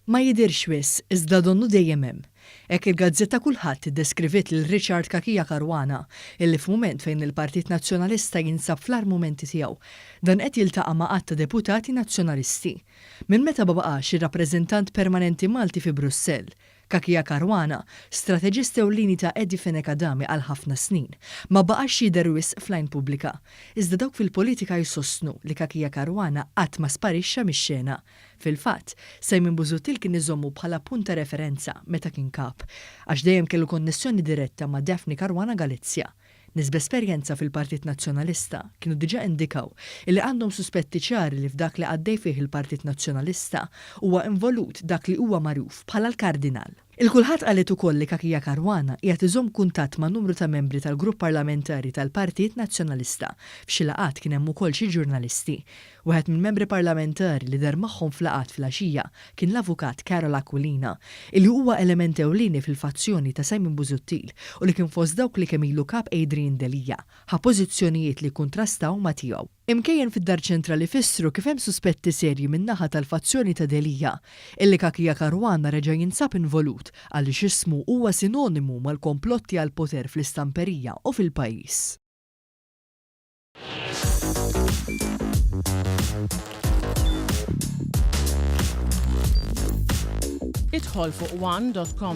Ma jidirx wis, iżda donnu dejjem hemm. Hekk il-gazzetta kulħadd iddeskrivit lil Richard Kakija Karwana illi f'mument fejn il-Partit Nazzjonalista jinsab fl-armumenti tiegħu dan qed jiltaqa' ma' qatt ta' deputati nazzjonalisti. Minn meta ma baqax ir-rappreżentant permanenti Malti fi Brussell, Kakija Karwana, strateġist ewlieni ta' Edi Fenekadami għal ħafna snin, ma baqax jidher wisq fl-għajn pubblika. Iżda dawk fil-politika jsostnu li Kakija Karwana qatt ma sparixxa mix-xena. Fil-fatt, Simon Busuttil kien iżommu bħala punta referenza meta kien kap, għax dejjem kellu konnessjoni diretta ma' Daphne Caruana Galizia. Nies b'esperjenza fil-Partit Nazzjonalista kienu diġà indikaw illi għandhom suspetti ċari li f'dak li għaddej fih il-Partit Nazzjonalista huwa involut dak li huwa magħruf bħala l-Kardinal. Il-kulħadd qalet ukoll li Kakija Karwana qiegħed iżomm kuntatt ma' numru ta' membri tal-grupp parlamentari tal-Partit Nazzjonalista. F'xi laqgħat kien hemm ukoll xi ġurnalisti. Wieħed minn membri parlamentari li der magħhom f'laqgħat fil-għaxija kien l-avukat Carol Aquilina, illi huwa element ewlieni fil-fazzjoni ta' Simon Busuttil u li kien fost dawk li kemm ilu kap Adrian Delija, ħa pożizzjonijiet li kontrastaw ma' tiegħu. Imkejjen fid-Dar Ċentrali fissru kif hemm suspetti serji min-naħa tal-fazzjoni ta' Delija, illi Kakija Karwana reġa' jinsab involut għaliex ismu huwa sinonimu mal-komplotti għal poter fl-istamperija u fil-pajjiż. Idħol fuq one.com